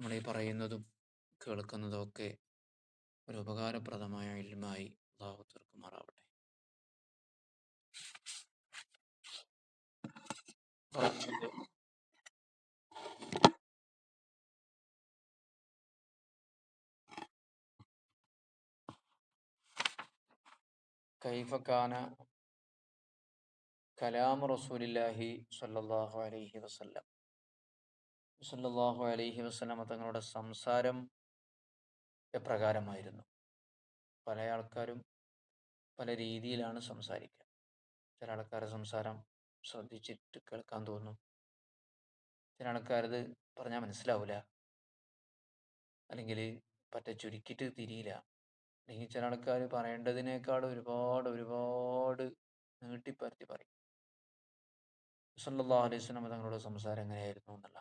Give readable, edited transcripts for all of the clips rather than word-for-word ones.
നമ്മൾ ഈ പറയുന്നതും കേൾക്കുന്നതും ഒക്കെ ഒരു ഉപകാരപ്രദമായ ഇൽമായി അള്ളാഹു തീർക്കുമാറാവട്ടെ. കൈഫ കാന കലാമു റസൂലില്ലാഹി സ്വല്ലല്ലാഹു അലൈഹി വസല്ലം. സ്വല്ലല്ലാഹു അലൈഹി വസല്ലം തങ്ങളുടെ സംസാരം എപ്രകാരമായിരുന്നു? പല ആൾക്കാരും പല രീതിയിലാണ് സംസാരിക്കുക. ചില ആൾക്കാരുടെ സംസാരം ശ്രദ്ധിച്ചിട്ട് കേൾക്കാൻ തോന്നും, ചില ആൾക്കാരത് പറഞ്ഞാൽ മനസ്സിലാവില്ല, അല്ലെങ്കിൽ പറ്റ ചുരുക്കിയിട്ട് തിരിയില്ല, അല്ലെങ്കിൽ ചില ആൾക്കാർ പറയേണ്ടതിനേക്കാൾ ഒരുപാട് ഒരുപാട് നീട്ടിപ്പരത്തി പറയും. സല്ലല്ലാഹു അലൈഹി വസല്ലം തങ്ങളുടെ സംസാരം എങ്ങനെയായിരുന്നു എന്നുള്ള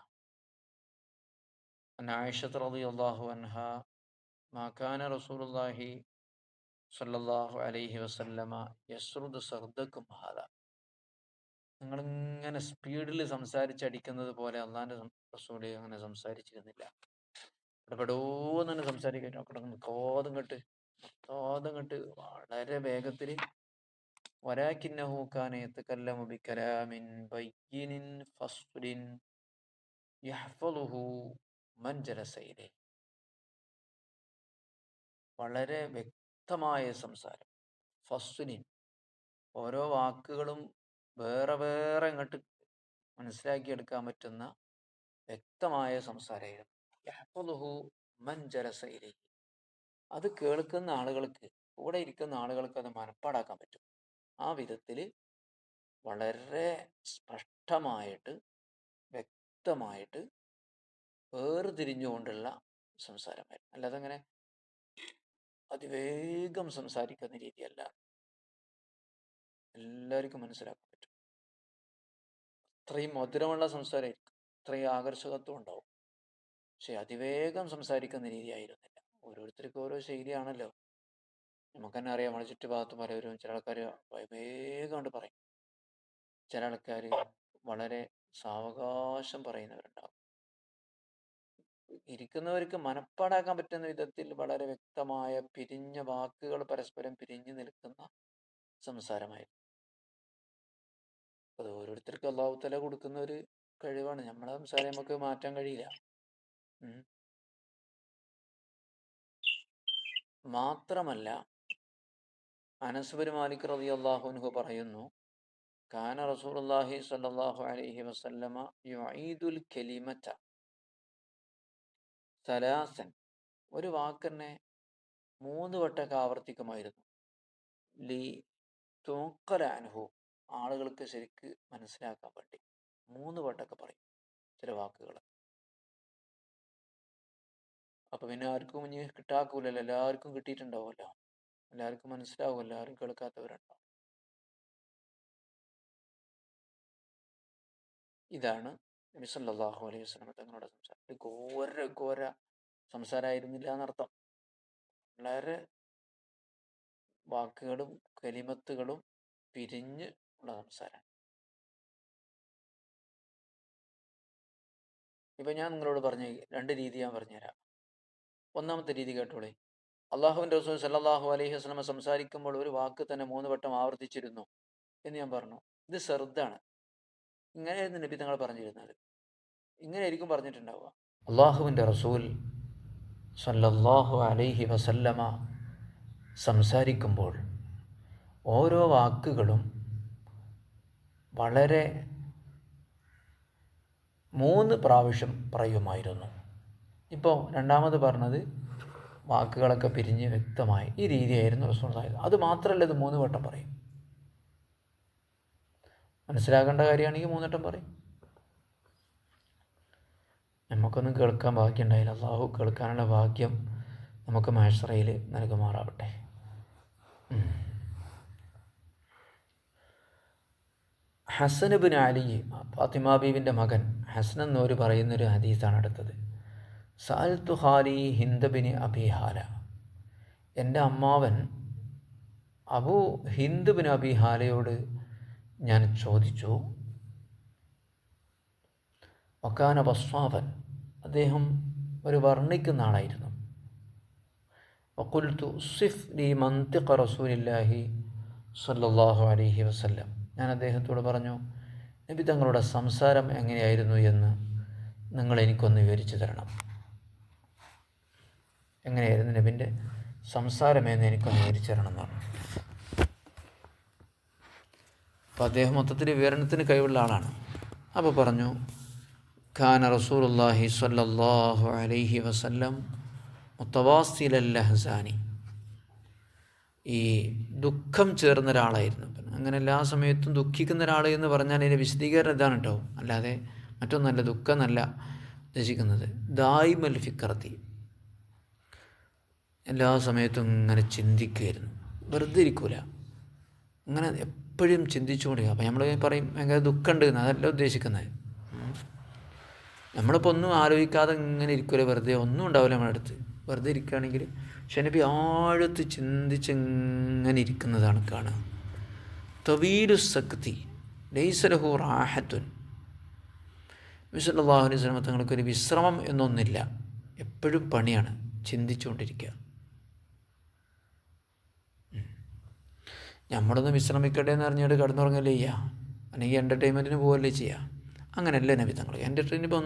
ആയിഷത്ത് റളിയല്ലാഹു അൻഹാ മാ കാന റസൂലുള്ളാഹി സല്ലല്ലാഹു അലൈഹി വസല്ലമ യസ്റുദു സർദക്കും ഹാദാ. നിങ്ങളിങ്ങനെ സ്പീഡിൽ സംസാരിച്ചടിക്കുന്നത് പോലെ അള്ളാഹിൻ്റെ റസൂൽ അങ്ങനെ സംസാരിച്ചിരുന്നില്ല. പെടോന്ന് തന്നെ സംസാരിക്കാൻ കോതം കെട്ട് വളരെ വേഗത്തിൽ വലാകിന്നഹു കാന യതകല്ലമു ബികലാമിൻ ബയ്യിനിൻ ഫസ്ലിൻ യഹ്ഫളുഹു മൻ ജലസ ഇലൈഹി. വളരെ വ്യക്തമായ സംസാരം, ഫസ്ലിൻ, ഓരോ വാക്കുകളും വേറെ വേറെ ഇങ്ങോട്ട് മനസ്സിലാക്കിയെടുക്കാൻ പറ്റുന്ന വ്യക്തമായ സംസാരമായിരുന്നു. യഹ്ഫളുഹു മൻ ജലസ ഇലൈഹി. അത് കേൾക്കുന്ന ആളുകൾക്ക്, കൂടെ ഇരിക്കുന്ന ആളുകൾക്ക് അത് മനപ്പാടാക്കാൻ പറ്റും. ആ വിധത്തിൽ വളരെ സ്പഷ്ടമായിട്ട് വ്യക്തമായിട്ട് വേർതിരിഞ്ഞുകൊണ്ടുള്ള സംസാരമായിരുന്നു. അല്ലാതെ അങ്ങനെ അതിവേഗം സംസാരിക്കുന്ന രീതിയല്ല. എല്ലാവർക്കും മനസ്സിലാക്കാൻ പറ്റും. അത്രയും മധുരമുള്ള സംസാരമായിരിക്കും, അത്രയും ആകർഷകത്വം ഉണ്ടാവും. പക്ഷെ അതിവേഗം സംസാരിക്കുന്ന രീതിയായിരുന്നില്ല. ഓരോരുത്തർക്കും ഓരോ ശൈലിയാണല്ലോ. നമുക്ക് തന്നെ അറിയാം, നമ്മുടെ ചുറ്റുഭാഗത്ത് പലരും, ചില ആൾക്കാർ വേഗം കൊണ്ട് പറയും, ചില ആൾക്കാർ വളരെ സാവകാശം പറയുന്നവരുണ്ടാവും. ഇരിക്കുന്നവർക്ക് മനപ്പാടാക്കാൻ പറ്റുന്ന വിധത്തിൽ വളരെ വ്യക്തമായ പിരിഞ്ഞ വാക്കുകൾ പരസ്പരം പിരിഞ്ഞു നിൽക്കുന്ന സംസാരമായിരുന്നു. അത് ഓരോരുത്തർക്ക് അള്ളാഹു തആല കൊടുക്കുന്ന ഒരു കഴിവാണ്. നമ്മളെ സംസാരം നമുക്ക് മാറ്റാൻ കഴിയില്ല. മാത്രമല്ല, അനസ് ബിൻ മാലിക് റളിയല്ലാഹു അൻഹു പറയുന്നു, കാന റസൂലുള്ളാഹി സ്വല്ലല്ലാഹു അലൈഹി വസല്ലമ യുഈദുൽ കലിമത സലാസൻ. ഒരു വാക്കെന്നെ 3 വട്ടമൊക്കെ ആവർത്തിക്കുമായിരുന്നു. ലി തുഖല അൻഹു, ആളുകൾക്ക് ശരിക്ക് മനസ്സിലാക്കാൻ വേണ്ടി 3 വട്ടമൊക്കെ പറയും ചില വാക്കുകൾ. അപ്പൊ പിന്നെ ആർക്കും ഇനി കിട്ടാക്കൂലല്ലോ, എല്ലാവർക്കും കിട്ടിയിട്ടുണ്ടാവുമല്ലോ, എല്ലാവർക്കും മനസ്സിലാവും, എല്ലാവരും കേൾക്കാത്തവരുണ്ടാവും. ഇതാണ് നബി സല്ലല്ലാഹു അലൈഹി വസല്ലം തങ്ങളുടെ സംസാരം. ഘോര സംസാരമായിരുന്നില്ല എന്നർത്ഥം. വളരെ വാക്കുകളും കലിമത്തുകളും പിരിഞ്ഞ് ഉള്ള സംസാരം. ഇപ്പൊ ഞാൻ നിങ്ങളോട് പറഞ്ഞ 2 രീതി ഞാൻ പറഞ്ഞുതരാം. ഒന്നാമത്തെ രീതി കേട്ടോളെ. അള്ളാഹുവിൻ്റെ റസൂൽ സല്ലല്ലാഹു അലൈഹി വസല്ലം സംസാരിക്കുമ്പോൾ ഒരു വാക്ക് തന്നെ 3 വട്ടം ആവർത്തിച്ചിരുന്നു എന്ന് ഞാൻ പറഞ്ഞു. ഇത് ചെറുതാണ്. ഇങ്ങനെയായിരുന്നു നബി തങ്ങൾ പറഞ്ഞിരുന്നത്. ഇങ്ങനെയായിരിക്കും പറഞ്ഞിട്ടുണ്ടാവുക. അള്ളാഹുവിൻ്റെ റസൂൽ സല്ലല്ലാഹു അലൈഹി വസല്ലമ സംസാരിക്കുമ്പോൾ ഓരോ വാക്കുകളും വളരെ 3 പ്രാവശ്യം പറയുമായിരുന്നു. ഇപ്പോൾ രണ്ടാമത് പറഞ്ഞത് വാക്കുകളൊക്കെ പിരിഞ്ഞ് വ്യക്തമായി ഈ രീതിയായിരുന്നു റസൂലുള്ളാഹി. അത് മാത്രമല്ല, ഇത് 3 വട്ടം പറയും. മനസ്സിലാക്കേണ്ട കാര്യമാണെങ്കിൽ 3 വട്ടം പറയും. നമുക്കൊന്നും കേൾക്കാൻ ഭാഗ്യം ഉണ്ടായില്ല. അള്ളാഹു കേൾക്കാനുള്ള ഭാഗ്യം നമുക്ക് മഹ്ശറയിൽ നൽകുമാറാവട്ടെ. ഹസൻ ബിൻ അലി, ഫാത്തിമ ബീവിൻ്റെ മകൻ ഹസൻ എന്നവർ പറയുന്നൊരു ഹദീസാണ് അടുത്തത്. സഅൽതു ഖാലി ഹിന്ദ് ബിൻ അബി ഹാല, എൻ്റെ അമ്മാവൻ അബു ഹിന്ദ് ബിൻ അബി ഹാലയോട് ഞാൻ ചോദിച്ചു. വക്കാന വസ്വാഫൻ, അദ്ദേഹം ഒരു വർണ്ണിക്കുന്ന ആളായിരുന്നു. വഖുൽതു സിഫ് ലി മന്തിഖ റസൂലില്ലാഹി സ്വല്ലല്ലാഹു അലൈഹി വസല്ലം. ഞാൻ അദ്ദേഹത്തോട് പറഞ്ഞു, നബി തങ്ങളുടെ സംസാരം എങ്ങനെയായിരുന്നു എന്ന് നിങ്ങൾ എനിക്കൊന്ന് വിവരിച്ചു തരണം. എങ്ങനെയായിരുന്നു നബിൻ്റെ സംസാരമെന്ന് എനിക്കൊന്ന് വിവരിച്ചു തരണം എന്നാണ്. അപ്പോൾ അദ്ദേഹം മൊത്തത്തിൽ വിവരണത്തിന് കഴിവുള്ള ആളാണ്. അപ്പോൾ പറഞ്ഞു, ഖാന റസൂലുള്ളാഹി സ്വല്ലല്ലാഹു അലൈഹി വസല്ലം മുത്തവാസിലൽ ലഹ്സാനി. ഈ ദുഃഖം ചേർന്ന ഒരാളായിരുന്നു. അങ്ങനെ എല്ലാ സമയത്തും ദുഃഖിക്കുന്ന ഒരാൾ എന്ന് പറഞ്ഞാൽ അതിൻ്റെ വിശദീകരണം ഇതാണ് കേട്ടോ, അല്ലാതെ മറ്റൊന്നല്ല, ദുഃഖം എന്നല്ല ഉദ്ദേശിക്കുന്നത്. ദായിമൽ ഫിക്രത്തി, എല്ലാ സമയത്തും ഇങ്ങനെ ചിന്തിക്കുമായിരുന്നു, വെറുതെ ഇരിക്കൂല, അങ്ങനെ എപ്പോഴും ചിന്തിച്ചുകൊണ്ടിരിക്കുക. അപ്പം നമ്മൾ പറയും ഭയങ്കര ദുഃഖമുണ്ട് എന്ന്, അതല്ല ഉദ്ദേശിക്കുന്നത്. നമ്മളിപ്പോൾ ഒന്നും ആലോചിക്കാതെ ഇങ്ങനെ ഇരിക്കൂല, വെറുതെ ഒന്നും ഉണ്ടാവില്ല നമ്മുടെ അടുത്ത്, വെറുതെ ഇരിക്കുകയാണെങ്കിൽ. പക്ഷെ നബി ആഴത്ത് ചിന്തിച്ചിങ്ങനെ ഇരിക്കുന്നതാണ് കാണുക. തവീലു സക്തി ലൈസ ലഹു റാഹത്തുൻ. നബി സല്ലല്ലാഹു അലൈഹി വസല്ലം തങ്ങൾക്കൊരു വിശ്രമം എന്നൊന്നില്ല, എപ്പോഴും പണിയാണ്, ചിന്തിച്ചുകൊണ്ടിരിക്കുക. നമ്മളൊന്ന് വിശ്രമിക്കട്ടെ എന്ന് അറിഞ്ഞിട്ട് കിടന്നുറങ്ങല്ലേ ചെയ്യുക, അല്ലെങ്കിൽ എൻ്റർടൈൻമെൻറ്റിന് പോകല്ലേ ചെയ്യുക. അങ്ങനെയല്ല നബി തങ്ങൾ. എൻ്റർടൈൻമെൻറ്റ്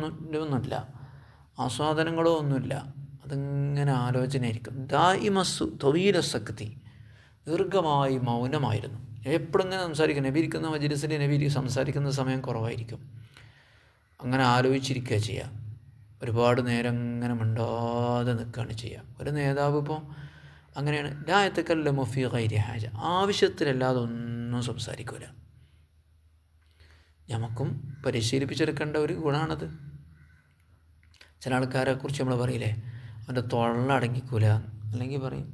ഒന്നുമില്ല, ആസ്വാദനങ്ങളോ ഒന്നുമില്ല, അതിങ്ങനെ ആലോചനയായിരിക്കും. ദായിമസ്സു തൊവീല സക്തി, ദീർഘമായി മൗനമായിരുന്നു. എപ്പോഴും ഇങ്ങനെ സംസാരിക്കും. നബി ഇരിക്കുന്ന മജ്‌ലിസിൽ നബി സംസാരിക്കുന്ന സമയം കുറവായിരിക്കും, അങ്ങനെ ആലോചിച്ചിരിക്കുക ചെയ്യുക. ഒരുപാട് നേരം ഇങ്ങനെ മിണ്ടാതെ നിൽക്കുകയാണ് ചെയ്യുക. ഒരു നേതാവ് ഇപ്പോൾ അങ്ങനെയാണ്. ലാ യതകല്ലമു ഫീ ഗൈരി ഹാജ, ആവശ്യത്തിലല്ലാതെ ഒന്നും സംസാരിക്കില്ല. നമുക്കും പരിശീലിപ്പിച്ചെടുക്കേണ്ട ഒരു ഗുണമാണത്. ചില ആൾക്കാരെ കുറിച്ച് നമ്മൾ പറയില്ലേ, അവൻ്റെ തൊള്ള അടങ്ങിക്കൂല, അല്ലെങ്കിൽ പറയും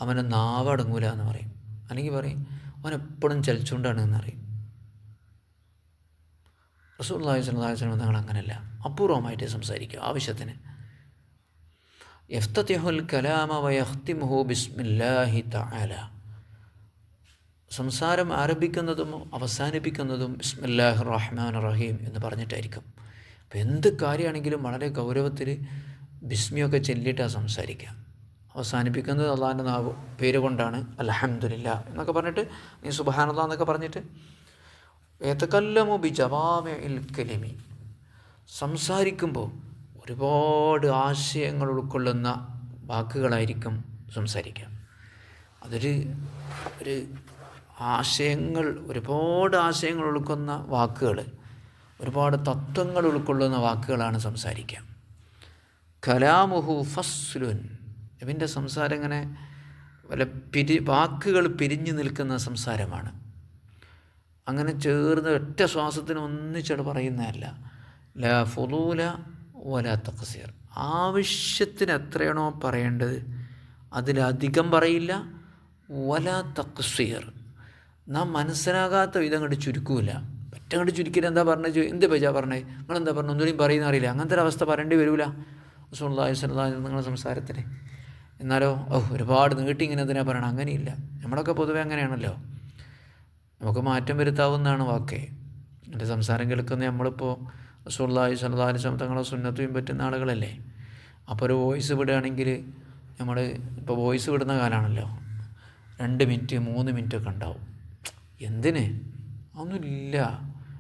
അവൻ്റെ നാവ് അടങ്ങൂല എന്ന് പറയും, അല്ലെങ്കിൽ പറയും അവൻ എപ്പോഴും ചലിച്ചുകൊണ്ടാണ് എന്ന് പറയും. റസൂലുള്ളാഹി സ്വല്ലല്ലാഹു അലൈഹി വസല്ലം തങ്ങൾ അങ്ങനെയല്ല, അപൂർവമായിട്ട് സംസാരിക്കും ആവശ്യത്തിന്. യഫ്തതിഹുൽ കലാമ വയഖ്തിമുഹു ബിസ്മില്ലാഹി തആല. സംസാരം ആരംഭിക്കുന്നതും അവസാനിപ്പിക്കുന്നതും ബിസ്മില്ലാഹിർ റഹ്മാനിർ റഹീം എന്ന് പറഞ്ഞിട്ടായിരിക്കും. അപ്പോൾ എന്ത് കാര്യമാണെങ്കിലും വളരെ ഗൗരവത്തിൽ ബിസ്മിയൊക്കെ ചൊല്ലിയിട്ടാണ് സംസാരിക്കുക. അവസാനിപ്പിക്കുന്നത് അള്ളാഹിൻ്റെ നാവ് പേര് കൊണ്ടാണ്, അൽഹംദുലില്ലാ എന്നൊക്കെ പറഞ്ഞിട്ട്, നീ സുബ്ഹാനല്ലാഹ് എന്നൊക്കെ പറഞ്ഞിട്ട്. യതകല്ലമു ബിജവാമിഇൽ കലിമി, സംസാരിക്കുമ്പോൾ ഒരുപാട് ആശയങ്ങൾ ഉൾക്കൊള്ളുന്ന വാക്കുകളായിരിക്കും സംസാരിക്കുക. അതൊരു ഒരുപാട് ആശയങ്ങൾ ഉൾക്കൊള്ളുന്ന വാക്കുകൾ, ഒരുപാട് തത്വങ്ങൾ ഉൾക്കൊള്ളുന്ന വാക്കുകളാണ് സംസാരിക്കുക. കലാമുഹു ഫസ്ലുൻ, നബിൻ്റെ സംസാരം ഇങ്ങനെ വാക്കുകൾ പിരിഞ്ഞു നിൽക്കുന്ന സംസാരമാണ്. അങ്ങനെ ചേർന്ന് ഒറ്റ ശ്വാസത്തിന് ഒന്നിച്ചോട് പറയുന്നതല്ല. ലാ ഫുളൂല വലാ തഖ്സീർ, ആവശ്യത്തിന് എത്രയാണോ പറയേണ്ടത് അതിലധികം പറയില്ല. വലാ തഖ്സീർ, നാം മനസ്സിലാകാത്ത വിധം അങ്ങോട്ട് ചുരുക്കൂല. പറ്റങ്ങോട്ട് ചുരുക്കിയിട്ട് എന്താ പറഞ്ഞത്, എന്ത് പറ്റാ പറഞ്ഞത്, നിങ്ങളെന്താ പറഞ്ഞത്, ഒന്നുകൂടിയും പറയുന്ന അറിയില്ല, അങ്ങനത്തെ ഒരു അവസ്ഥ പറയേണ്ടി വരില്ല റസൂലുള്ളാഹി സ്വല്ലല്ലാഹു അലൈഹി വസല്ലം നിങ്ങളുടെ സംസാരത്തിന്. എന്നാലോ ഒരുപാട് നീട്ടി ഇങ്ങനെ എന്തിനാ പറയണം, അങ്ങനെയില്ല. നമ്മളൊക്കെ പൊതുവെ അങ്ങനെയാണല്ലോ, നമുക്ക് മാറ്റം വരുത്താവുന്നതാണ് വാക്കേ. എൻ്റെ സംസാരം കേൾക്കുന്ന നമ്മളിപ്പോൾ റസൂലുള്ളാഹി സ്വല്ലല്ലാഹു അലൈഹി വസല്ലം തങ്ങളെ സുന്നത്ത് പിൻപറ്റുന്ന ആളുകളല്ലേ. അപ്പോൾ ഒരു വോയിസ് വിടുകയാണെങ്കിൽ നമ്മൾ ഇപ്പോൾ വോയിസ് വിടുന്ന കാലമാണല്ലോ, 2 മിനിറ്റ് 3 മിനിറ്റൊക്കെ ഉണ്ടാവും. എന്തിന്, ഒന്നുമില്ല,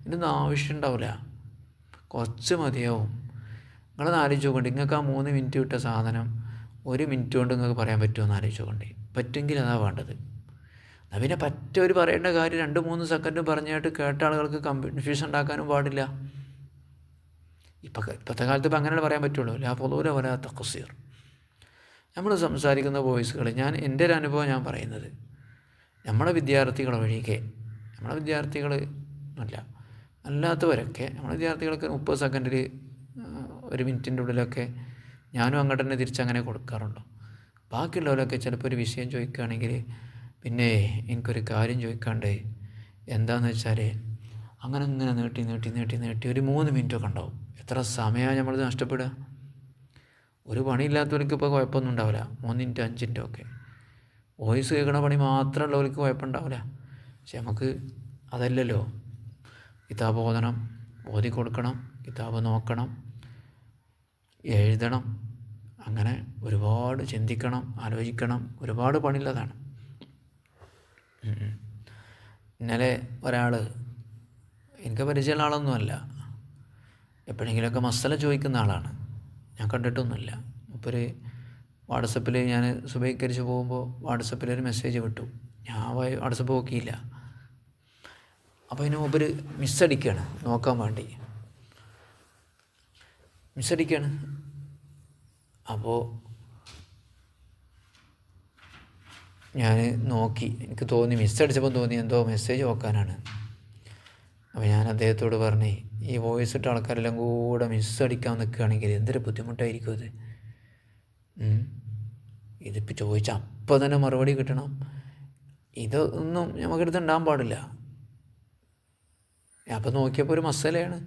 ഇതിനൊന്നും ആവശ്യം ഉണ്ടാവില്ല, കുറച്ച് മതിയാവും. നിങ്ങളൊന്ന് ആലോചിച്ച് നോക്കണ്ടേ, നിങ്ങൾക്ക് ആ 3 മിനിറ്റ് വിട്ട സാധനം 1 മിനിറ്റ് കൊണ്ട് നിങ്ങൾക്ക് പറയാൻ പറ്റുമോ എന്ന് ആലോചിച്ച് നോക്കണ്ടേ. പറ്റുമെങ്കിൽ അതാണ് വേണ്ടത്. എന്നാൽ പിന്നെ ഒരു പറയേണ്ട കാര്യം 2-3 സെക്കൻഡ് പറഞ്ഞായിട്ട് കേട്ട ആളുകൾക്ക് കൺഫ്യൂഷൻ ഉണ്ടാക്കാനും പാടില്ല. ഇപ്പോഴത്തെ കാലത്ത് ഇപ്പം അങ്ങനെയാണ് പറയാൻ പറ്റുള്ളൂ. ലാ ഫുളൂല വലാ തഖ്സീർ. നമ്മൾ സംസാരിക്കുന്ന വോയിസുകൾ, എൻ്റെ ഒരു അനുഭവം ഞാൻ പറയുന്നത്, നമ്മുടെ വിദ്യാർത്ഥികൾ ഒഴികെ, നമ്മുടെ വിദ്യാർത്ഥികൾ അല്ല, അല്ലാത്തവരൊക്കെ, നമ്മുടെ വിദ്യാർത്ഥികൾക്ക് 30 സെക്കൻഡിൽ 1 മിനിറ്റിൻ്റെ ഉള്ളിലൊക്കെ ഞാനും അങ്ങോട്ട് തന്നെ തിരിച്ചങ്ങനെ കൊടുക്കാറുണ്ട്. ബാക്കിയുള്ളവരൊക്കെ ചിലപ്പോൾ ഒരു വിഷയം ചോദിക്കുകയാണെങ്കിൽ, പിന്നെ എനിക്കൊരു കാര്യം ചോദിക്കാണ്ട്, എന്താണെന്ന് വെച്ചാൽ അങ്ങനെ ഇങ്ങനെ നീട്ടി 1 3 മിനിറ്റൊക്കെ ഉണ്ടാവും. എത്ര സമയമാണ് നമ്മൾ നഷ്ടപ്പെടുക. ഒരു പണിയില്ലാത്തവർക്ക് ഇപ്പോൾ കുഴപ്പമൊന്നും ഉണ്ടാവില്ല, 3 മിനിറ്റ് 5 മിനിറ്റ് ഒക്കെ. വോയിസ് കേൾക്കണ പണി മാത്രമുള്ളവർക്ക് കുഴപ്പമുണ്ടാവില്ല. പക്ഷെ നമുക്ക് അതല്ലല്ലോ. കിതാബ് ഓതി കൊടുക്കണം, കിതാബ് നോക്കണം, എഴുതണം, അങ്ങനെ ഒരുപാട് ചിന്തിക്കണം, ആലോചിക്കണം, ഒരുപാട് പണിയുള്ളതാണ്. ഇന്നലെ ഒരാൾ, എനിക്ക് പരിചയമുള്ള ആളൊന്നുമല്ല, എപ്പോഴെങ്കിലുമൊക്കെ മസല ചോദിക്കുന്ന ആളാണ്, ഞാൻ കണ്ടിട്ടൊന്നുമില്ല. മൂപ്പര് വാട്സപ്പിൽ ഞാൻ സുബഹിക്കരിച്ച് പോകുമ്പോൾ വാട്സപ്പിലൊരു മെസ്സേജ് വിട്ടു. ഞാൻ വാട്സപ്പ് നോക്കിയില്ല. അപ്പോൾ അതിന് മൂപ്പര് മിസ്സടിക്കുകയാണ്, നോക്കാൻ വേണ്ടി മിസ്സടിക്കുകയാണ്. അപ്പോൾ ഞാൻ നോക്കി, എനിക്ക് തോന്നി, മിസ്സടിച്ചപ്പോൾ തോന്നി എന്തോ മെസ്സേജ് നോക്കാനാണ്. അപ്പോൾ ഞാൻ അദ്ദേഹത്തോട് പറഞ്ഞേ, ഈ വോയിസ് ഇട്ട ആൾക്കാരെല്ലാം കൂടെ മിസ്സടിക്കാൻ നിൽക്കുകയാണെങ്കിൽ എന്തൊരു ബുദ്ധിമുട്ടായിരിക്കും ഇത്. ഇതിപ്പോൾ ചോദിച്ചാൽ അപ്പം തന്നെ മറുപടി കിട്ടണം, ഇതൊന്നും നമുക്കെടുത്ത് ഉണ്ടാകാൻ പാടില്ല. അപ്പം നോക്കിയപ്പോൾ ഒരു മസലയാണ്,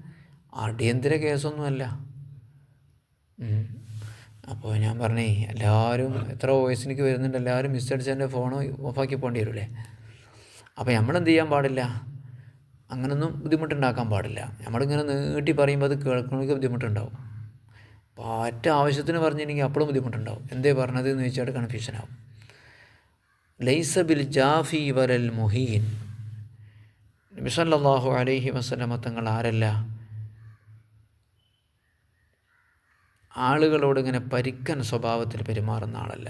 അടിയന്തര കേസൊന്നുമല്ല. അപ്പോൾ ഞാൻ പറഞ്ഞേ, എല്ലാവരും എത്ര വോയിസ് എനിക്ക് വരുന്നുണ്ട്, എല്ലാവരും മിസ്സടിച്ച് എൻ്റെ ഫോൺ ഓഫാക്കി പോകേണ്ടി വരില്ലേ. അപ്പോൾ നമ്മളെന്ത് ചെയ്യാൻ പാടില്ല, അങ്ങനൊന്നും ബുദ്ധിമുട്ടുണ്ടാക്കാൻ പാടില്ല. നമ്മളിങ്ങനെ നീട്ടി പറയുമ്പോൾ അത് കേൾക്കണമെങ്കിൽ ബുദ്ധിമുട്ടുണ്ടാവും. പാറ്റ ആവശ്യത്തിന് പറഞ്ഞിട്ടുണ്ടെങ്കിൽ അപ്പോഴും ബുദ്ധിമുട്ടുണ്ടാവും. എന്തേ പറഞ്ഞത് എന്ന് ചോദിച്ചാൽ കൺഫ്യൂഷനാവും. ലൈസ ബിൽ ജാഫി വലൽ മുഹീൻ. നബി സല്ലല്ലാഹു അലൈഹി വസല്ലമ തങ്ങൾ ആരല്ല, ആളുകളോട് ഇങ്ങനെ പരിക്കൻ സ്വഭാവത്തിൽ പെരുമാറുന്ന ആളല്ല.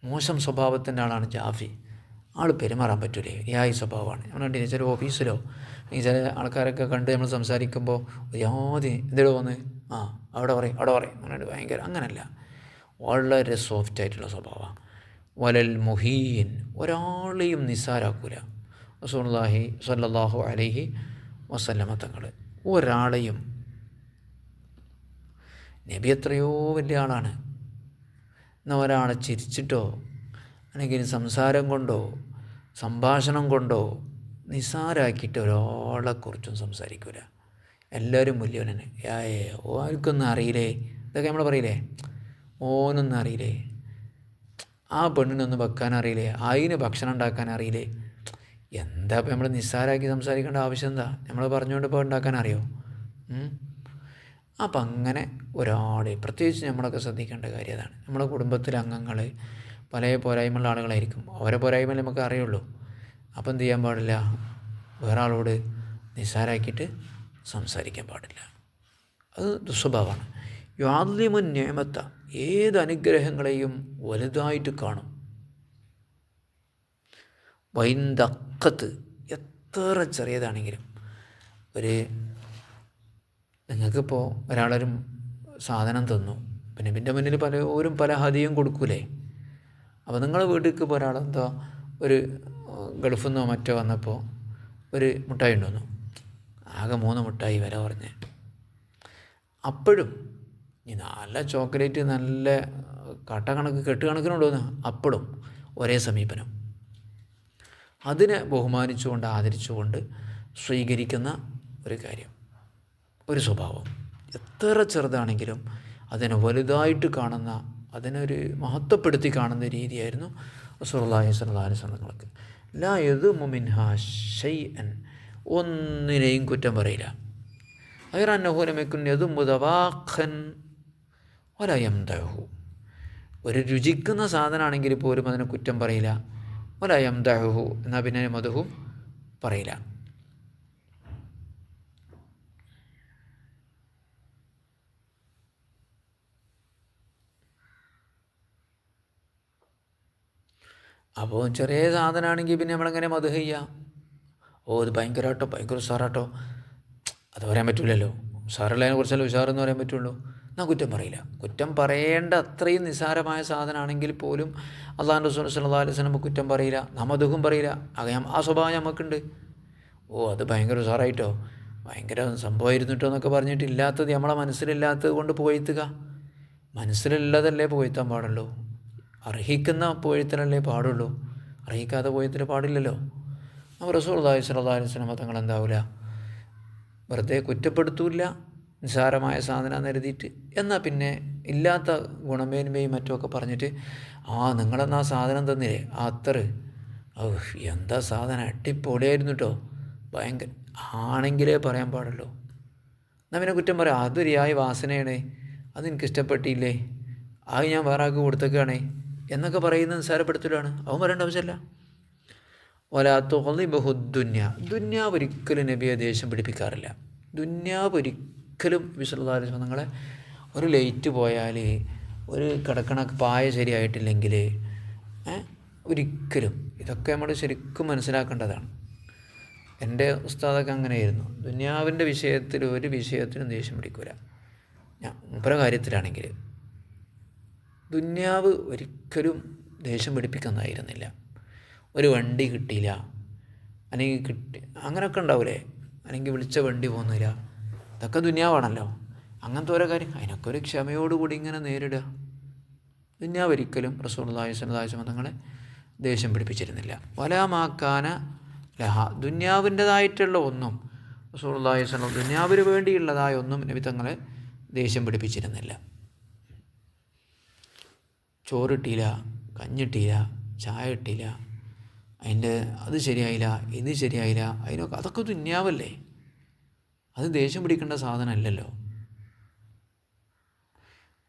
മോശം സ്വഭാവത്തിൻ്റെ ആളാണ് ജാഫി. ആൾ പെരുമാറാൻ പറ്റൂലേ, യായി സ്വഭാവമാണ്. നമ്മൾ കണ്ടില്ലേ, ചില ഓഫീസിലോ ഈ ചില ആൾക്കാരൊക്കെ കണ്ട് നമ്മൾ സംസാരിക്കുമ്പോൾ യാതി എന്തെങ്കിലും വന്ന് അവിടെ പറയും അങ്ങനെ ഭയങ്കര, അങ്ങനല്ല, വളരെ സോഫ്റ്റായിട്ടുള്ള സ്വഭാവമാണ്. വലൽ മുഹീൻ, ഒരാളെയും നിസ്സാരാക്കൂല. റസൂലുള്ളാഹി സ്വല്ലല്ലാഹു അലൈഹി വസല്ലമ തങ്ങൾ ഒരാളെയും, നബി എത്രയോ വലിയ ആളാണ്, എന്നാൽ ഒരാളെ ചിരിച്ചിട്ടോ അല്ലെങ്കിൽ സംസാരം കൊണ്ടോ സംഭാഷണം കൊണ്ടോ നിസ്സാരാക്കിയിട്ട് ഒരാളെക്കുറിച്ചും സംസാരിക്കില്ല. എല്ലാവരും വലിയവനാണ്. ഓർക്കൊന്നും അറിയില്ലേ, ഇതൊക്കെ നമ്മൾ പറയില്ലേ, ഓനൊന്നും അറിയില്ലേ, ആ പെണ്ണിനൊന്നും വെക്കാൻ അറിയില്ലേ, അതിന് ഭക്ഷണം ഉണ്ടാക്കാൻ അറിയില്ലേ. എന്താ ഇപ്പം നമ്മൾ നിസ്സാരാക്കി സംസാരിക്കേണ്ട ആവശ്യം എന്താ? നമ്മൾ പറഞ്ഞുകൊണ്ട് ഇപ്പോൾ ഉണ്ടാക്കാൻ അറിയോ? അപ്പം അങ്ങനെ ഒരാൾ, പ്രത്യേകിച്ച് നമ്മളൊക്കെ ശ്രദ്ധിക്കേണ്ട കാര്യം അതാണ്. നമ്മുടെ കുടുംബത്തിലെ അംഗങ്ങൾ പല പോരായ്മയുള്ള ആളുകളായിരിക്കും, അവരെ പോരായ്മ നമുക്ക് അറിയുള്ളൂ. അപ്പം എന്ത് ചെയ്യാൻ പാടില്ല, വേറെ ആളോട് നിസ്സാരാക്കിയിട്ട് സംസാരിക്കാൻ പാടില്ല. അത് ദുസ്വഭാവമാണ്. യാദ്ലിമുൻ നിഅമത്ത, ഏത് അനുഗ്രഹങ്ങളെയും വലുതായിട്ട് കാണും. വൈന്ദക്കത്ത്, എത്ര ചെറിയതാണെങ്കിലും. നിങ്ങൾക്കിപ്പോൾ ഒരാളൊരു സാധനം തന്നു, പിന്നെ ഇതിൻ്റെ മുന്നിൽ പലരും പല ഹദിയും കൊടുക്കൂലേ. അപ്പോൾ നിങ്ങളെ വീട്ടിലേക്ക് ഇപ്പോൾ ഒരാളെന്തോ ഒരു ഗൾഫിൽ നിന്നോ മറ്റോ വന്നപ്പോൾ ഒരു മുട്ടായി ഉണ്ടോന്നു, ആകെ 3 മുട്ടായി വില പറഞ്ഞ്. അപ്പോഴും ഈ നല്ല ചോക്ലേറ്റ് നല്ല കെട്ടുകണക്കിനുണ്ടോന്ന്, അപ്പോഴും ഒരേ സമീപനം. അതിനെ ബഹുമാനിച്ചുകൊണ്ട് ആദരിച്ചുകൊണ്ട് സ്വീകരിക്കുന്ന ഒരു കാര്യം, ഒരു സ്വഭാവം. എത്ര ചെറുതാണെങ്കിലും അതിനെ വലുതായിട്ട് കാണുന്ന, അതിനൊരു മഹത്വപ്പെടുത്തി കാണുന്ന രീതിയായിരുന്നു റസൂലുള്ളാഹി സ്വല്ലല്ലാഹു അലൈഹി വസല്ലം തങ്ങൾക്ക്. ലാ യദുമു മിൻഹാ ഷൈഅൻ, ഒന്നിനെയും കുറ്റം പറയില്ല. ഗൈറ അന്നഹു ലം യകുൻ യദുമു ദവാഖൻ വലാ യംദഹു, ഒരു രുചിക്കുന്ന സാധനമാണെങ്കിൽ പോലും അതിനെ കുറ്റം പറയില്ല. വലാ യംദഹു, എന്നാൽ പിന്നെ മദഹും പറയില്ല. അപ്പോൾ ചെറിയ സാധനമാണെങ്കിൽ പിന്നെ നമ്മളെങ്ങനെ മദഹ് ചെയ്യുക? ഇത് ഭയങ്കരമാട്ടോ, ഭയങ്കര ഉഷാറാട്ടോ, അത് പറയാൻ പറ്റില്ലല്ലോ. ഉഷാറുള്ളതിനെ കുറിച്ചല്ലേ ഉഷാറെന്ന് പറയാൻ പറ്റുള്ളൂ. എന്നാൽ കുറ്റം പറയില്ല. കുറ്റം പറയേണ്ട അത്രയും നിസ്സാരമായ സാധനമാണെങ്കിൽ പോലും അള്ളാഹു റസൂൽ സ്വല്ലല്ലാഹു അലൈഹി വസല്ലം കുറ്റം പറയില്ല, മദഹും പറയില്ല. ആ സ്വഭാവം നമുക്കുണ്ട്. അത് ഭയങ്കര ഉഷാറായിട്ടോ, ഭയങ്കര സംഭവമായിരുന്നു കേട്ടോ എന്നൊക്കെ പറഞ്ഞിട്ട് ഇല്ലാത്തത്, നമ്മളെ മനസ്സിലില്ലാത്തത് കൊണ്ട് പുകഴ്ത്തുക. മനസ്സിലുള്ളതല്ലേ പുകഴ്ത്താൻ പാടുള്ളൂ, അർഹിക്കുന്ന പുകഴ്ത്തലല്ലേ പാടുള്ളൂ, അർഹിക്കാതെ പുകഴ്ത്തൽ പാടില്ലല്ലോ. അപ്പോൾ റസൂലുള്ളാഹി സ്വല്ലല്ലാഹു അലൈഹി വസല്ലം തങ്ങൾ എന്താവില്ല, വെറുതെ കുറ്റപ്പെടുത്തൂല്ല നിസ്സാരമായ സാധനം എഴുതിയിട്ട്. എന്നാൽ പിന്നെ ഇല്ലാത്ത ഗുണമേന്മയും മറ്റുമൊക്കെ പറഞ്ഞിട്ട്, നിങ്ങളെന്നാ സാധനം തന്നില്ലേ, അത്തറ് എന്താ സാധനം, അടിപൊളിയായിരുന്നു കേട്ടോ, ഭയങ്കര ആണെങ്കിലേ പറയാൻ പാടുള്ളൂ. എന്നാൽ പിന്നെ കുറ്റം പറയാം, അതൊരു വാസനയാണ്, അതെനിക്കിഷ്ടപ്പെട്ടില്ലേ, അത് ഞാൻ വേറെ ആൾക്ക് കൊടുത്തേക്കാണേ എന്നൊക്കെ പറയുന്നത് നിസ്സാരപ്പെടുത്തലാണ്. അവൻ പറയേണ്ട ആവശ്യമില്ല. വലാത്തുള്ളി ബഹുദ്ദുന്യ, ദുന്യാവ് ഒരിക്കലും നബിയെ ദേഷ്യം പിടിപ്പിക്കാറില്ല. ദുന്യാവ് ഒരിക്കലും വിശ്വല്ലാ നിങ്ങളെ ഒരു ലൈറ്റ് പോയാൽ, ഒരു കിടക്കണ പായ ശരിയായിട്ടില്ലെങ്കിൽ ഒരിക്കലും, ഇതൊക്കെ നമ്മൾ ശരിക്കും മനസ്സിലാക്കേണ്ടതാണ്. എൻ്റെ ഉസ്താദൊക്കെ അങ്ങനെയായിരുന്നു. ദുന്യാവിൻ്റെ വിഷയത്തിൽ ഒരു വിഷയത്തിനും ദേഷ്യം പിടിക്കൂല. മൂപ്പര കാര്യത്തിലാണെങ്കിൽ ദുന്യാവ് ഒരിക്കലും ദേഷ്യം പിടിപ്പിക്കുന്നതായിരുന്നില്ല. ഒരു വണ്ടി കിട്ടിയില്ല, അല്ലെങ്കിൽ അങ്ങനെയൊക്കെ ഉണ്ടാവില്ലേ, അല്ലെങ്കിൽ വിളിച്ച വണ്ടി പോകുന്നില്ല, ഇതൊക്കെ ദുന്യാവാണല്ലോ. അങ്ങനത്തെ ഓരോ കാര്യം അതിനൊക്കെ ഒരു ക്ഷമയോടുകൂടി ഇങ്ങനെ നേരിടുക. ദുന്യാവ് ഒരിക്കലും റസൂലുള്ളാഹി സ്വല്ലല്ലാഹു അലൈഹി വസല്ലം തങ്ങളെ ദേഷ്യം പിടിപ്പിച്ചിരുന്നില്ല. വലാമാക്കാന ലഹ, ദുന്യാവിൻ്റെതായിട്ടുള്ള ഒന്നും റസൂലുള്ളാഹി സ്വല്ലല്ലാഹു അലൈഹി വസല്ലം ദുന്യാവിന് വേണ്ടിയുള്ളതായ ഒന്നും നബി തങ്ങളെ ദേഷ്യം പിടിപ്പിച്ചിരുന്നില്ല. ചോറ് കിട്ടിയില്ല, കഞ്ഞിട്ടില്ല, ചായ കിട്ടിയില്ല, അത് ശരിയായില്ല, ഇത് ശരിയായില്ല, അതൊക്കെ ദുന്യാവല്ലേ, അത് ദേഷ്യം പിടിക്കേണ്ട സാധനമല്ലല്ലോ.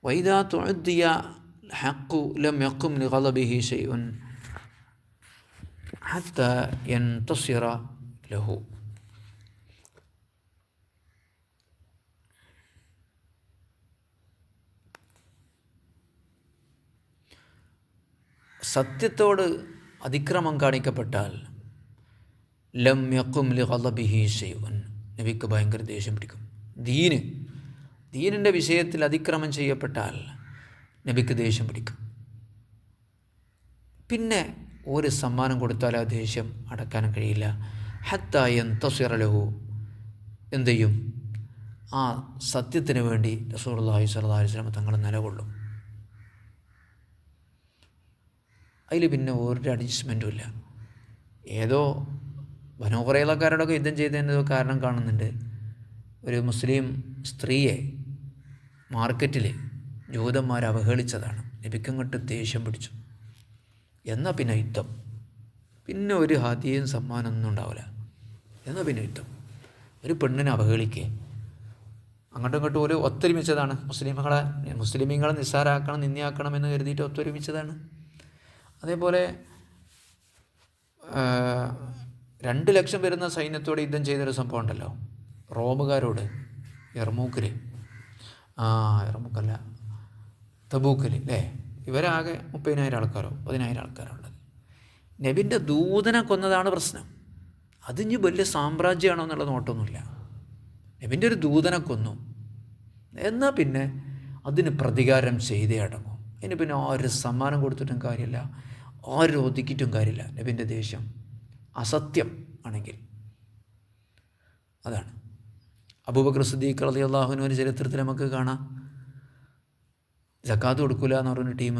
വൈദാ തുഅദ്ദിയ ഹഖു ലം യഖും ലിഗളബിഹി ശൈഉൻ ഹത്താ യൻതസിറ ലഹു. സത്യത്തോട് അതിക്രമം കാണിക്കപ്പെട്ടാൽ ലം യഖും ലിഗളബിഹി ശൈഉൻ, നബിക്ക് ഭയങ്കര ദേഷ്യം പിടിക്കും. ദീനിൻ്റെ വിഷയത്തിൽ അതിക്രമം ചെയ്യപ്പെട്ടാൽ നബിക്ക് ദേഷ്യം പിടിക്കും. പിന്നെ ഒരു സമ്മാനം കൊടുത്താൽ ആ ദേഷ്യം അടക്കാൻ കഴിയില്ല. ഹത്താ യൻതസിറ ലഹു, എന്ത് ചെയ്യും? ആ സത്യത്തിന് വേണ്ടി റസൂലുള്ളാഹി സ്വല്ലല്ലാഹു അലൈഹി വസല്ലം തങ്ങൾ നിലകൊള്ളും. അതിൽ പിന്നെ ഒരു അഡ്ജസ്റ്റ്മെൻറ്റും ഇല്ല. ഏതോ ബനൂ ഖുറൈളക്കാരോടൊക്കെ യുദ്ധം ചെയ്തതിൻ്റെ കാരണം കാണുന്നുണ്ട്. ഒരു മുസ്ലിം സ്ത്രീയെ മാർക്കറ്റിൽ ജൂതന്മാർ അവഹേളിച്ചതാണ്. നബിക്കങ്ങോട്ട് ദേഷ്യം പിടിച്ചു. എന്നാൽ പിന്നെ യുദ്ധം, പിന്നെ ഒരു ഹദിയയും സമ്മാനമൊന്നും ഉണ്ടാവില്ല. എന്നാൽ പിന്നെ യുദ്ധം. ഒരു പെണ്ണിനെ അവഹേളിക്കുക, അങ്ങോട്ടും ഇങ്ങോട്ടും ഒരു ഒത്തൊരുമിച്ചതാണ്. മുസ്ലിമീങ്ങളെ നിസ്സാരാക്കണം, നിന്ദിയാക്കണം എന്ന് കരുതിയിട്ട് ഒത്തൊരുമിച്ചതാണ്. അതേപോലെ 2 ലക്ഷം വരുന്ന സൈന്യത്തോട് യുദ്ധം ചെയ്തൊരു സംഭവം ഉണ്ടല്ലോ, റോമുകാരോട് യർമൂക്കിൽ, യർമൂക്കല്ല, തബൂക്കിൽ അല്ലേ. ഇവരാകെ 30,000 ആൾക്കാരോ 10,000 ആൾക്കാരോ ഉള്ളത്. നബിൻ്റെ ദൂതനെ കൊന്നതാണ് പ്രശ്നം. അതിന് വലിയ സാമ്രാജ്യമാണോ എന്നുള്ള നോട്ടമൊന്നുമില്ല. നബിൻ്റെ ഒരു ദൂതനെ കൊന്നു, എന്നാൽ പിന്നെ അതിന് പ്രതികാരം ചെയ്തേ അടങ്ങും. അതിന് പിന്നെ ആരും സമ്മാനം കൊടുത്തിട്ടും കാര്യമില്ല, ആരും ഒതുക്കിയിട്ടും കാര്യമില്ല. നബിൻ്റെ ദേഷ്യം അസത്യം ആണെങ്കിൽ അതാണ്. അബൂബക്കർ സിദ്ദീഖ് റളിയല്ലാഹു അൻഹു ഒരു ചരിത്രത്തിൽ നമുക്ക് കാണാം. സക്കാത്ത് കൊടുക്കില്ല എന്ന് പറഞ്ഞൊരു ടീം,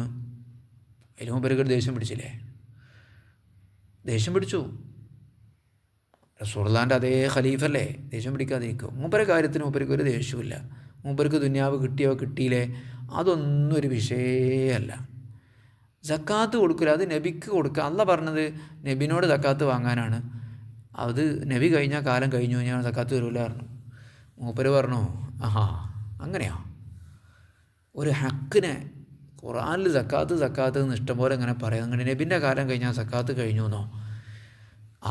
അതിന് മൂപ്പർക്ക് ദേഷ്യം പിടിച്ചില്ലേ? ദേഷ്യം പിടിച്ചു. റസൂലുള്ളാഹിൻ്റെ അതേ ഖലീഫല്ലേ, ദേഷ്യം പിടിക്കാതിരിക്കും? മൂപ്പരെ കാര്യത്തിന് മൂപ്പർക്ക് ഒരു ദേഷ്യമില്ല. മൂപ്പർക്ക് ദുനിയാവ് കിട്ടിയോ കിട്ടിയില്ലേ അതൊന്നും ഒരു വിഷയമല്ല. സക്കാത്ത് കൊടുക്കില്ല, അത് നബിക്ക് കൊടുക്കുക. അല്ലാഹ് പറഞ്ഞത് നബിനോട് സക്കാത്ത് വാങ്ങാനാണ്. അത് നബി കഴിഞ്ഞാൽ കാലം കഴിഞ്ഞു കഴിഞ്ഞാൽ സക്കാത്ത് തരൂല പറഞ്ഞു. മൂപ്പര് പറഞ്ഞു, അങ്ങനെയാ? ഒരു ഹക്കിനെ ഖുർആനിൽ സക്കാത്ത് എന്ന് ഇഷ്ടംപോലെ ഇങ്ങനെ പറയാം. അങ്ങനെ നബിൻ്റെ കാലം കഴിഞ്ഞാൽ സക്കാത്ത് കഴിഞ്ഞു എന്നോ?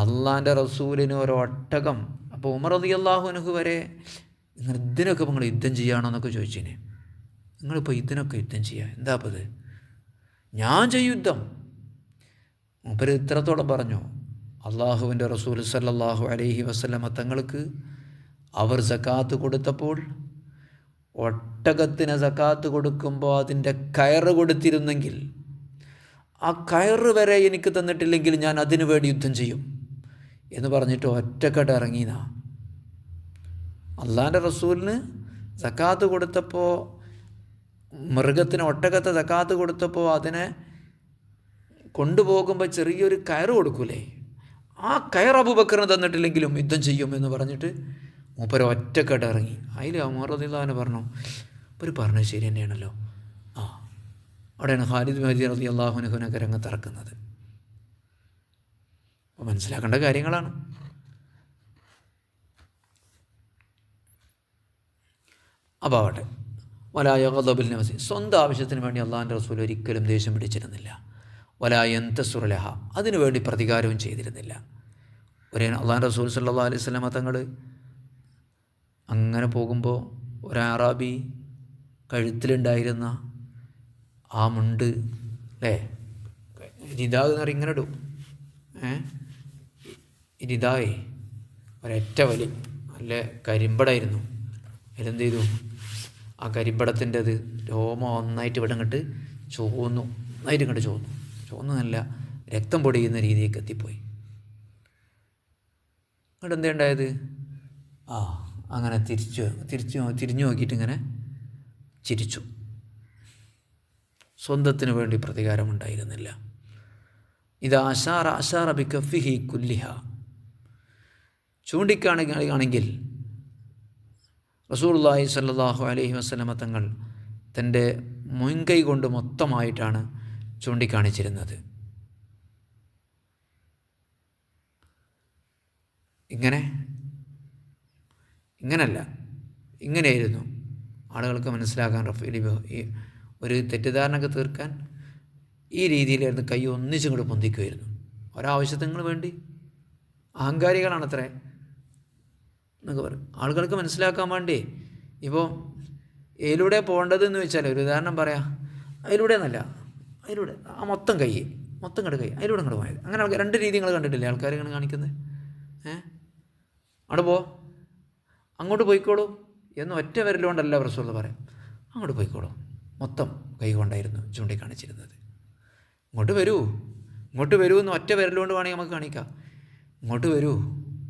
അള്ളാൻ്റെ റസൂലിന് ഒരു ഒട്ടകം. അപ്പോൾ ഉമർ റളിയല്ലാഹു അൻഹു വരെ ഇതിനൊക്കെ നിങ്ങൾ യുദ്ധം ചെയ്യുകയാണോ എന്നൊക്കെ ചോദിച്ചിന്. നിങ്ങളിപ്പോൾ ഇതിനൊക്കെ യുദ്ധം ചെയ്യുക എന്താ അപ്പോൾ ഇത്? ഞാൻ ചെയ്യും യുദ്ധം. മൂപ്പര് ഇത്രത്തോളം പറഞ്ഞു, അള്ളാഹുവിൻ്റെ റസൂൽ സല്ലല്ലാഹു അലൈഹി വസല്ലമ തങ്ങൾക്ക് അവർ സക്കാത്ത് കൊടുത്തപ്പോൾ ഒട്ടകത്തിന് സക്കാത്ത് കൊടുക്കുമ്പോൾ അതിൻ്റെ കയറ് കൊടുത്തിരുന്നെങ്കിൽ ആ കയറ് വരെ എനിക്ക് തന്നിട്ടില്ലെങ്കിൽ ഞാൻ അതിനു വേണ്ടി യുദ്ധം ചെയ്യും എന്ന് പറഞ്ഞിട്ട് ഒറ്റക്കെട്ട് ഇറങ്ങിയതാ. അള്ളാൻ്റെ റസൂലിന് സക്കാത്ത് കൊടുത്തപ്പോൾ, മൃഗത്തിന് ഒട്ടകത്തെ സക്കാത്ത് കൊടുത്തപ്പോൾ അതിനെ കൊണ്ടുപോകുമ്പോൾ ചെറിയൊരു കയറ് കൊടുക്കൂലേ, ആ കയർ അബൂബക്കറിന് തന്നിട്ടില്ലെങ്കിലും യുദ്ധം ചെയ്യും എന്ന് പറഞ്ഞിട്ട് മൂപ്പര് ഒറ്റക്കെട്ട് ഇറങ്ങി. അതിൽ ഉമർ റളിയല്ലാഹു അൻഹു പറഞ്ഞു, ഇവർ പറഞ്ഞത് ശരി തന്നെയാണല്ലോ. അവിടെയാണ് ഖാലിദ് ബിൻ റളിയല്ലാഹു അൻഹുവിനൊക്കെ രംഗത്തിറക്കുന്നത്. അപ്പോൾ മനസ്സിലാക്കേണ്ട കാര്യങ്ങളാണ്. അപ്പോൾ ആവട്ടെ, വലാ യഗ്ദബു ലിനഫ്സി, സ്വന്തം ആവശ്യത്തിന് വേണ്ടി അള്ളാഹുവിൻ്റെ റസൂൽ ഒരിക്കലും ദേഷ്യം പിടിച്ചിരുന്നില്ല. വലാ യന്തസുറു ലഹ, അതിനുവേണ്ടി പ്രതികാരവും ചെയ്തിരുന്നില്ല. ഒരു അള്ളാഹുവിൻ്റെ റസൂൽ സല്ലല്ലാഹു അലൈഹി വസല്ലമ തങ്ങൾ അങ്ങനെ പോകുമ്പോൾ ഒരു അറാബി കഴുത്തിലുണ്ടായിരുന്ന ആ മുണ്ട് അല്ലേ, രിദാ എന്ന് പറയും, ഇങ്ങനെ ഇടും, രിദായേ ഒരൊറ്റ വലി, നല്ല കരിമ്പടായിരുന്നു. അതിലെന്ത് ചെയ്തു, ആ കരിമ്പടത്തിൻ്റെ അത് രോമം ഒന്നായിട്ട് ഇവിടെ ഇങ്ങോട്ട് ചുവന്നു, ഒന്നായിട്ട് ഇങ്ങോട്ട് ചുവന്നു നല്ല രക്തം പൊടിയുന്ന രീതിയിലേക്ക് എത്തിപ്പോയി. എന്നിട്ട് എന്താ ഉണ്ടായത്, അങ്ങനെ തിരിഞ്ഞു നോക്കിയിട്ട് ഇങ്ങനെ ചിരിച്ചു. സ്വന്തത്തിന് വേണ്ടി പ്രതികാരമുണ്ടായിരുന്നില്ല. ഇത് അഷാറ ബികഫിഹി കുല്ലിഹ, ചൂണ്ടിക്കാണിക്കുകയാണെങ്കിൽ റസൂലുള്ളാഹി സ്വല്ലല്ലാഹു അലൈഹി വസല്ലമ തങ്ങൾ തൻ്റെ മുൻകൈ കൊണ്ട് മൊത്തമായിട്ടാണ് ചൂണ്ടിക്കാണിച്ചിരുന്നത്. ഇങ്ങനല്ല, ഇങ്ങനെയായിരുന്നു. ആളുകൾക്ക് മനസ്സിലാക്കാൻ ഒരു തെറ്റിദ്ധാരണയൊക്കെ തീർക്കാൻ ഈ രീതിയിലായിരുന്നു കൈ ഒന്നിച്ചും കൂടെ പൊന്തിക്കുമായിരുന്നു. ഒരാവശ്യത്തിന് വേണ്ടി അഹങ്കാരികളാണത്രേ എന്നൊക്കെ പറയും. ആളുകൾക്ക് മനസ്സിലാക്കാൻ വേണ്ടി ഇപ്പോൾ ഇതിലൂടെ പോകേണ്ടതെന്ന് വെച്ചാൽ ഒരു ഉദാഹരണം പറയാം, അതിലൂടെ എന്നല്ല, അതിലൂടെ ആ മൊത്തം കൈ അതിലൂടെ അങ്ങോട്ട് പോയത്. അങ്ങനെ ആൾക്കാർ രണ്ട് രീതി നിങ്ങൾ കണ്ടിട്ടില്ലേ ആൾക്കാർ ഇങ്ങനെ കാണിക്കുന്നത്? അവിടെ അങ്ങോട്ട് പോയിക്കോളൂ എന്ന് ഒറ്റ വിരലുകൊണ്ടല്ല റസൂൽ പറയാം, അങ്ങോട്ട് പോയിക്കോളൂ, മൊത്തം കൈ കൊണ്ടായിരുന്നു ചൂണ്ടിക്കാണിച്ചിരുന്നത്. ഇങ്ങോട്ട് വരൂ എന്ന് ഒറ്റ വിരലുകൊണ്ട് വേണമെങ്കിൽ നമുക്ക് കാണിക്കാം. ഇങ്ങോട്ട് വരൂ,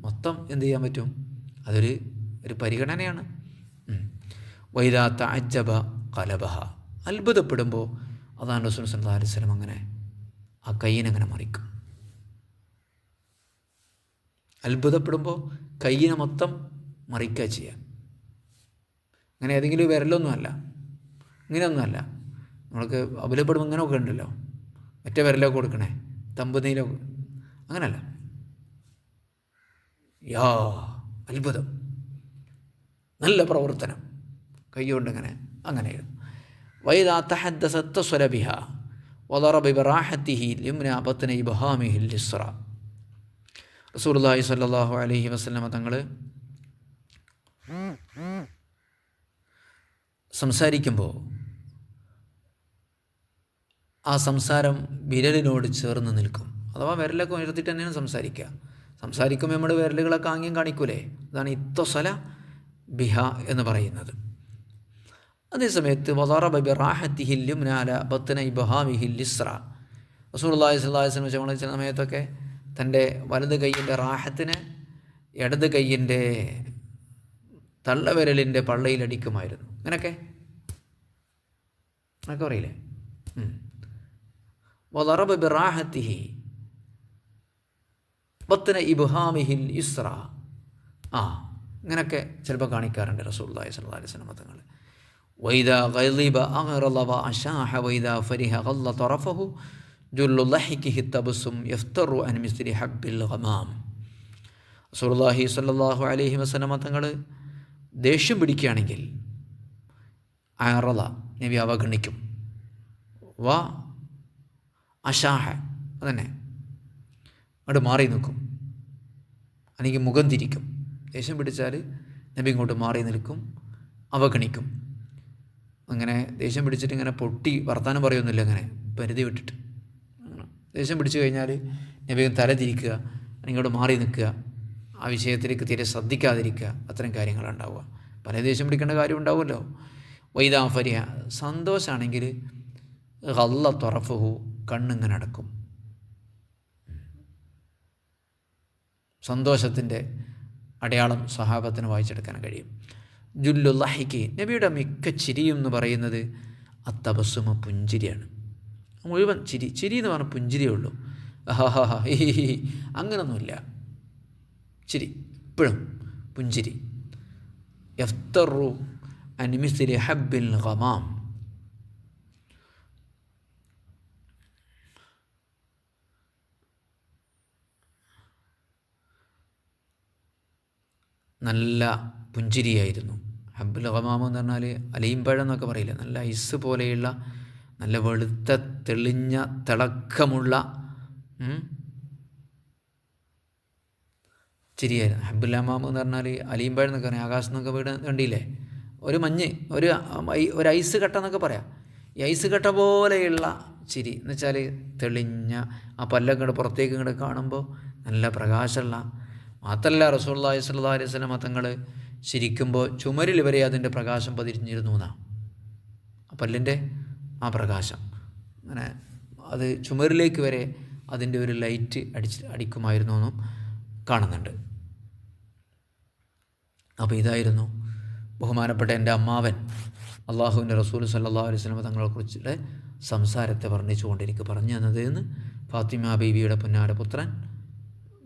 മൊത്തം എന്ത് ചെയ്യാൻ പറ്റും, അതൊരു പരിഗണനയാണ്. വൈദാ തഅജ്ജബ ഖലബഹ, അത്ഭുതപ്പെടുമ്പോൾ അതാണ് റസൂൽ സല്ലല്ലാഹു അലൈഹി വസല്ലം അങ്ങനെ ആ കയ്യിനങ്ങനെ മറിക്കും. അത്ഭുതപ്പെടുമ്പോൾ കയ്യിനെ മൊത്തം മറിക്കുക ചെയ്യുക. അങ്ങനെ ഏതെങ്കിലും വിരലൊന്നുമല്ല, ഇങ്ങനെയൊന്നുമല്ല. നമ്മൾക്ക് അബലപ്പെടുമ്പോൾ ഇങ്ങനെയൊക്കെ ഉണ്ടല്ലോ, മറ്റേ വിരലൊക്കെ കൊടുക്കണേ, തമ്പുനീലോ, അങ്ങനല്ല. അത്ഭുതം, നല്ല പ്രവർത്തനം, കൈകൊണ്ട് അങ്ങനെയായിരുന്നു. വൈദാ തഹദ്ദസ ഇത്തസല ബിഹാ വദറബ ബിറാഹത്തിഹി ലിംനാ ബത്ന ഇബ്ഹാമിഹി ലിസ്റ. റസൂലുള്ളാഹി സ്വല്ലല്ലാഹു അലൈഹി വസല്ലമ തങ്ങൾ സംസാരിക്കുമ്പോൾ ആ സംസാരം വിരലിനോട് ചേർന്ന് നിൽക്കും. അഥവാ വിരലൊക്കെ ഉയർത്തിയിട്ട് തന്നെയാണ് സംസാരിക്കുമ്പോൾ നമ്മുടെ വിരലുകളൊക്കെ ആംഗ്യം കാണിക്കൂലേ, അതാണ് ഇത്തസല ബിഹ എന്ന് പറയുന്നത്. അതേസമയത്ത് വദറബ ബിറാഹത്തിഹി ലിംനാ അലാ ബത്ന ഇബ്ഹാമിഹി ലിസ്റ, റസൂലുള്ളാഹി സ്വല്ലല്ലാഹു അലൈഹി വസല്ലം ചില സമയത്തൊക്കെ തൻ്റെ വലത് കൈയിൻ്റെ റാഹത്തിന് ഇടത് കൈയിൻ്റെ തള്ളവിരലിൻ്റെ പള്ളയിലടിക്കുമായിരുന്നു. അങ്ങനെയൊക്കെ അറിയില്ലേ. വദറബ ബിറാഹത്തിഹി ബത്ന ഇബ്ഹാമിഹിൽ ഇസ്റ, ഇങ്ങനെയൊക്കെ ചിലപ്പോൾ കാണിക്കാറുണ്ട് റസൂലുള്ളാഹി സ്വല്ലല്ലാഹു അലൈഹി വസല്ലം തങ്ങൾ. വൈദാ ഗളിബ അഗ്റള വഅശാഹ വൈദാ ഫരിഹ ഗല്ല തറഫഹു ജുല്ലു ലഹികിഹി തബസ്സും യഫ്തറു അൻ മിസ്ലി ഹബ്ബിൽ ഗമാം. റസൂലുള്ളാഹി സ്വല്ലല്ലാഹു അലൈഹി വസല്ലം തങ്ങൾ ദേഷ്യം പിടിക്കുകയാണെങ്കിൽ അറള, നബി അവഗണിക്കും. അശാഹ, അതന്നെ, അങ്ങോട്ട് മാറി നിൽക്കും, അല്ലെങ്കിൽ മുഖം തിരിക്കും. ദേഷ്യം പിടിച്ചാൽ നബി ഇങ്ങോട്ട് മാറി നിൽക്കും, അവഗണിക്കും. അങ്ങനെ ദേഷ്യം പിടിച്ചിട്ട് ഇങ്ങനെ പൊട്ടി വർത്താനം പറയുന്നില്ല, അങ്ങനെ പരിധി വിട്ടിട്ട്. ദേഷ്യം പിടിച്ചു കഴിഞ്ഞാൽ നബി തല തിരിക്കുക, ഇങ്ങോട്ട് മാറി നിൽക്കുക, ആ വിഷയത്തിലേക്ക് തീരെ ശ്രദ്ധിക്കാതിരിക്കുക, അത്തരം കാര്യങ്ങളുണ്ടാവുക. പല ദേഷ്യം പിടിക്കേണ്ട കാര്യം ഉണ്ടാവുമല്ലോ. വൈദാ ഫരിഹ, സന്തോഷമാണെങ്കിൽ ഗല്ല തറഫഹു, കണ്ണിങ്ങനെ അടക്കും. സന്തോഷത്തിൻ്റെ അടയാളം സഹാബത്തിന് വായിച്ചെടുക്കാൻ കഴിയും. ജുല്ലു ലഹിക്ക്, നബിയുടെ മിക്ക ചിരിയും എന്ന് പറയുന്നത് അത്തബസ്സുമ, പുഞ്ചിരിയാണ്. മുഴുവൻ ചിരി എന്ന് പറഞ്ഞാൽ പുഞ്ചിരിയേ ഉള്ളൂ. അങ്ങനൊന്നുമില്ല. ചിരി എപ്പോഴും പുഞ്ചിരി. യഫ്തറു അൻ മിസ്ലി ഹബ്ബിൽ ഗമാം, നല്ല പുഞ്ചിരിയായിരുന്നു. ഹബ്ബുൽ ഗമാമ് എന്ന് പറഞ്ഞാൽ അലീമ്പഴം എന്നൊക്കെ പറയില്ല, നല്ല ഐസ് പോലെയുള്ള നല്ല വെളുത്ത തെളിഞ്ഞ തിളക്കമുള്ള ചിരിയായിരുന്നു. ഹബ്ബുൽ ഗമാമ് എന്ന് പറഞ്ഞാൽ അലീമ്പഴം എന്നൊക്കെ പറയാം, ആകാശം എന്നൊക്കെ വീട് കണ്ടില്ലേ, ഒരു മഞ്ഞ്, ഒരു ഐസ് കട്ട എന്നൊക്കെ പറയാം. ഈ ഐസ് കട്ട പോലെയുള്ള ചിരി എന്ന് വെച്ചാൽ തെളിഞ്ഞ ആ പല്ലൊക്കെ ഇങ്ങോട്ട് പുറത്തേക്ക് ഇങ്ങോട്ട് കാണുമ്പോൾ നല്ല പ്രകാശമുള്ള. മാത്രമല്ല റസൂലുള്ളാഹി സ്വല്ലല്ലാഹു അലൈഹി വസല്ലം തങ്ങൾ ചിരിക്കുമ്പോൾ ചുമരിൽ വരെ അതിൻ്റെ പ്രകാശം പതിഞ്ഞിരുന്നു എന്നാണ്. ആ പല്ലിൻ്റെ ആ പ്രകാശം അങ്ങനെ അത് ചുമരിലേക്ക് വരെ അതിൻ്റെ ഒരു ലൈറ്റ് അടിക്കുമായിരുന്നു എന്നും കാണുന്നുണ്ട്. അപ്പോൾ ഇതായിരുന്നു ബഹുമാനപ്പെട്ട എൻ്റെ അമ്മാവൻ അള്ളാഹുവിൻ്റെ റസൂൽ സല്ലല്ലാഹു അലൈഹി വസല്ലം തങ്ങളെക്കുറിച്ചുള്ള സംസാരത്തെ വർണ്ണിച്ചുകൊണ്ട് എനിക്ക് പറഞ്ഞു തന്നത് എന്ന് ഫാത്തിമ ബീവിയുടെ പുന്നാരപുത്രൻ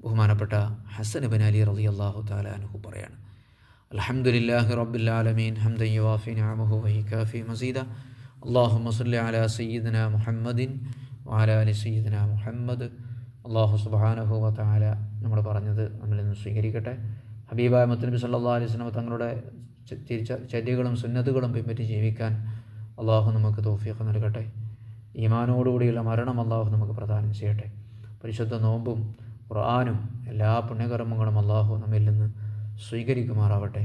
ബഹുമാനപ്പെട്ട ഹസൻ ഇബ്നു അലി റളിയല്ലാഹു തആല അൻഹു പറയാണ്. അൽഹംദുലില്ലാഹി റബ്ബിൽ ആലമീൻ ഹംദൻ യുവാഫി നിഅമഹു വയുകാഫി മസീദ അല്ലാഹുമ്മ സ്വല്ലി അലാ സയ്യിദിനാ മുഹമ്മദിൻ വഅലാ ആലി സയ്യിദിനാ മുഹമ്മദ്. അല്ലാഹു സുബ്ഹാനഹു വ തആല നമ്മൾ പറഞ്ഞത് നമ്മളിൽ നിന്ന് സ്വീകരിക്കട്ടെ. ഹബീബായ മുത്തനബി സല്ലല്ലാഹു അലൈഹി വസല്ലം തങ്ങളുടെ ചര്യകളും സുന്നത്തുകളും പിൻപറ്റി ജീവിക്കാൻ അള്ളാഹു നമുക്ക് തൗഫീഖ് നൽകട്ടെ. ഈമാനോടുകൂടിയുള്ള മരണം അള്ളാഹു നമുക്ക് പ്രദാനം ചെയ്യട്ടെ. പരിശുദ്ധ നോമ്പും ഖുർആനും എല്ലാ പുണ്യകർമ്മങ്ങളും അള്ളാഹു നമ്മിൽ നിന്ന് സ്വീകരിക്കുമാറാവട്ടെ.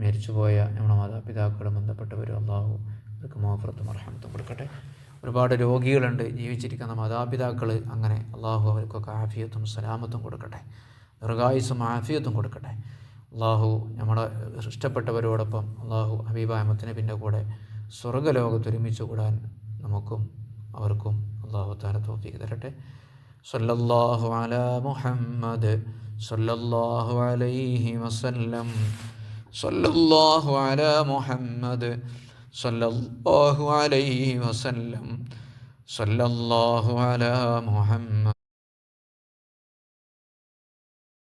മരിച്ചുപോയ നമ്മുടെ മാതാപിതാക്കളും ബന്ധപ്പെട്ടവരും അള്ളാഹു അവർക്ക് മഗ്ഫിറത്തും റഹ്മത്തും കൊടുക്കട്ടെ. ഒരുപാട് രോഗികളുണ്ട്, ജീവിച്ചിരിക്കുന്ന മാതാപിതാക്കൾ, അങ്ങനെ അള്ളാഹു അവർക്കൊക്കെ ആഫിയത്തും സലാമത്തും കൊടുക്കട്ടെ, ദീർഘായുസ്സും ആഫിയത്തും കൊടുക്കട്ടെ. അള്ളാഹു നമ്മുടെ ഇഷ്ടപ്പെട്ടവരോടൊപ്പം അള്ളാഹു ഹബീബായ മുത്തനബിൻ്റെ കൂടെ സ്വർഗ്ഗലോകത്ത് ഒരുമിച്ച് കൂടാൻ നമുക്കും അവർക്കും അള്ളാഹു തആല തൗഫീഖ് തരട്ടെ. സല്ലല്ലാഹു അലാ മുഹമ്മദ് സല്ലല്ലാഹു അലൈഹി വസല്ലം. സല്ലല്ലാഹു അലാ മുഹമ്മദ് സല്ലല്ലാഹു അലൈഹി വസല്ലം. സല്ലല്ലാഹു അലാ മുഹമ്മദ്.